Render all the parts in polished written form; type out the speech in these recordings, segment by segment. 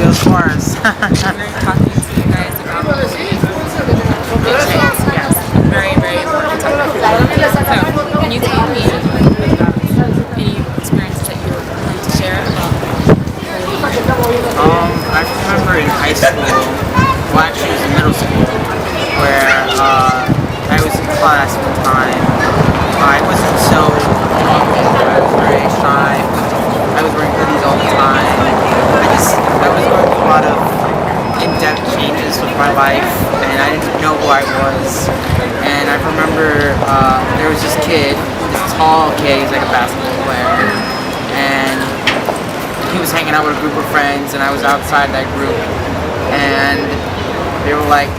Julio Suarez. We're talking to you guys about bullying, which is very, very important topic. So, can you tell me about any experiences that you're willing to share about bullying? I remember in high school, well actually it was in middle school, where I was in class one time. I wasn't so talkative, I was very shy. I was wearing hoodies all the time. I was going through a lot of in-depth changes with my life, and I didn't know who I was. And I remember there was this kid, this tall kid, he's like a basketball player, and he was hanging out with a group of friends, and I was outside that group, and they were like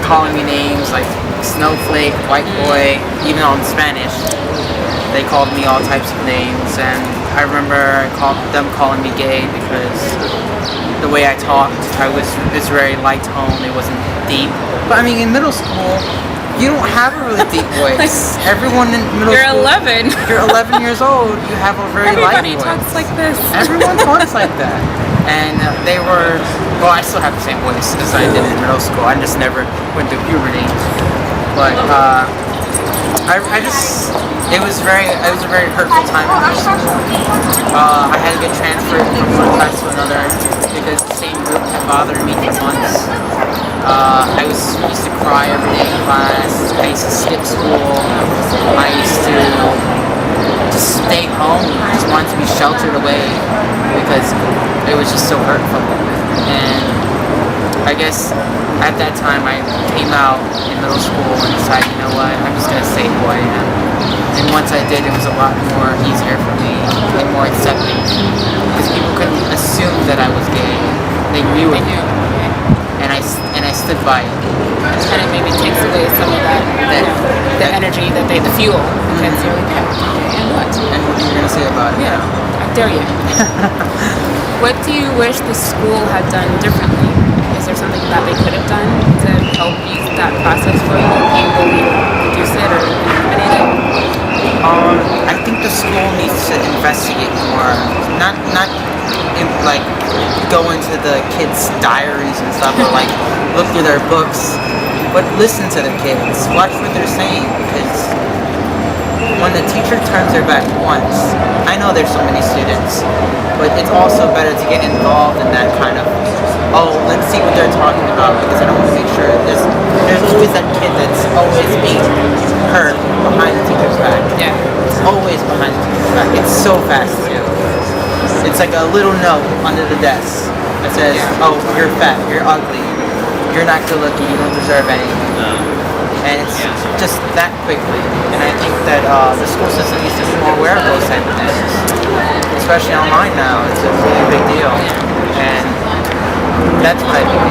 calling me names like snowflake, white boy, even on Spanish. They called me all types of names, and I remember them calling me gay because the way I talked, it's very light tone, it wasn't deep. But I mean, in middle school, you don't have a really deep voice. Everyone in middle You're school... 11. You're 11 years old, you have a very light voice. Everybody talks like this. Everyone talks like that. And they were... Well, I still have the same voice as I did in middle school. I just never went through puberty. But, it was a very hurtful time in middle school. I had to get transferred from one class to another because the same group had bothered me for months. I used to cry every day in class. I used to skip school. I used to just stay home. I just wanted to be sheltered away because it was just so hurtful. And I guess at that time I came out in middle school and decided, you know what, I'm just going to say who I am. And once I did, it was a lot more easier for me and more accepting because people couldn't assume that I was gay. They knew it. And I stood by it. And it maybe takes away some of the energy, the fuel. Because you're like, yeah, and what? And what are you going to say about it? Yeah, I dare you. What do you wish the school had done differently? Is there something that they could have done to help ease that process for you, being bullied, reduce it, or anything? I think the school needs to investigate more. Not like go into the kids' diaries and stuff, or like look through their books, but listen to the kids. Watch what they're saying, because when the teacher turns their back once, I know there's so many students, but it's also better to get involved in that kind of, oh, let's see what they're talking about, because I don't want to make sure there's always that kid that's always being hurt behind the teacher's back. Yeah. It's always behind the teacher's back. It's so fast too. It's like a little note under the desk that says, oh, you're fat, you're ugly, you're not good looking, you don't deserve anything. And it's just that quickly. And I think that the school system needs to be more aware of those type of things. Especially online now, it's a really big deal. And that's what I think.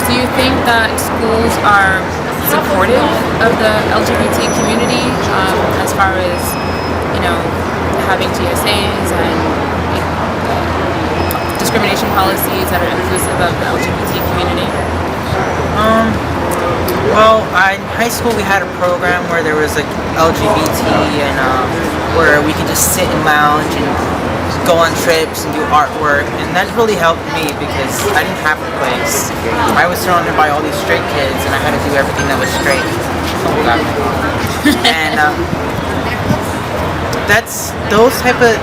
Do you think that schools are supportive of the LGBT community as far as, having GSAs and discrimination policies that are inclusive of the LGBT community? Well, in high school we had a program where there was like LGBT and where we could just sit and lounge and go on trips and do artwork, and that really helped me because I didn't have a place. I was surrounded by all these straight kids and I had to do everything that was straight. And that's those type of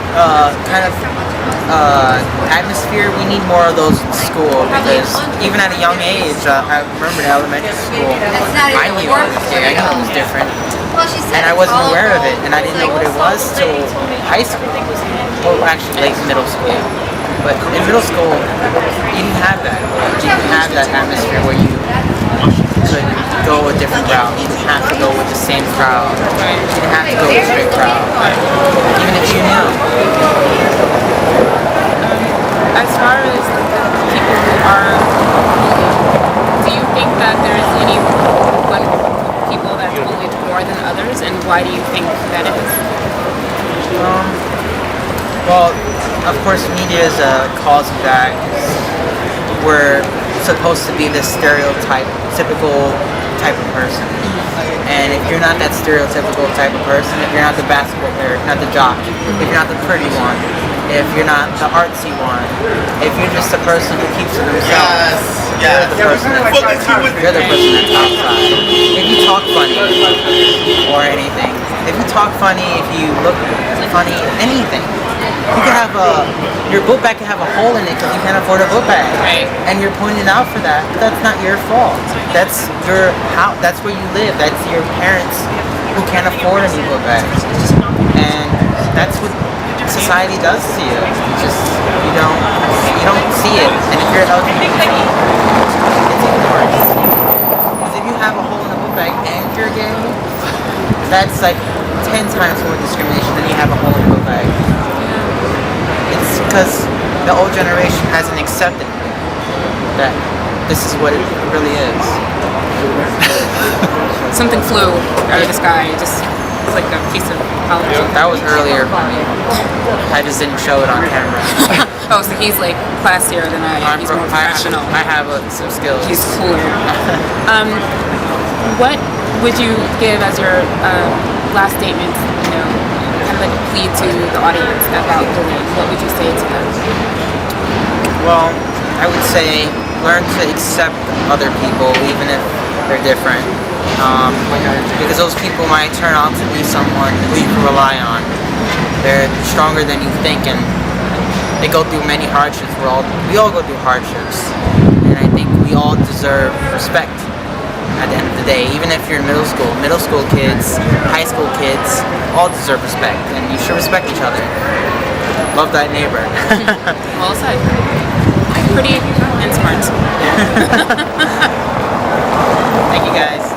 atmosphere. We need more of those in school because even at a young age, I remember in elementary school, I knew I was gay. I knew it was different, and I wasn't aware of it, and I didn't know what it was till high school. Well, actually, late middle school. But in middle school, you didn't have that. You didn't have that atmosphere where you could go a different route. You didn't have to go with the same crowd. You didn't have to go with a straight crowd, even if you knew. As far as people who are bullied, do you think that there's any one people that's bullied more than others, and why do you think that is? Well, of course, media is a cause of that. We're supposed to be this typical type of person. And if you're not that stereotypical type of person, if you're not the basketball player, if you're not the jock, if you're not the pretty one, if you're not the artsy one, if you're just a person who keeps to themselves, you're the person that's outside. If you talk funny or anything, if you talk funny, if you look funny, anything, you can have your book bag can have a hole in it because you can't afford a book bag, Right. and you're pointed out for that. That's not your fault. That's your house. That's where you live. That's your parents who can't afford a new book bag, and that's what society does to you. You don't see it, and if you're LGBT, it's ignored. Because if you have a hole in the book bag and you're gay, that's like 10 times more discrimination than you have a hole in the book bag. It's because the old generation hasn't accepted that this is what it really is. Something flew out of the sky. It's like a piece of college. That was earlier for me. I just didn't show it on camera. Oh, so he's like classier than I am. He's more professional. I have some skills. He's cooler. What would you give as your last statement? You know, kind of like a plea to the audience about bullying. What would you say to them? Well, I would say learn to accept other people, even if they're different. Because those people might turn out to be someone who you can rely on. They're stronger than you think, and they go through many hardships. We all go through hardships, and I think we all deserve respect at the end of the day. Even if you're in middle school kids, high school kids, all deserve respect, and you should respect each other. Love thy neighbor. Well said. Pretty and smart. Thank you guys.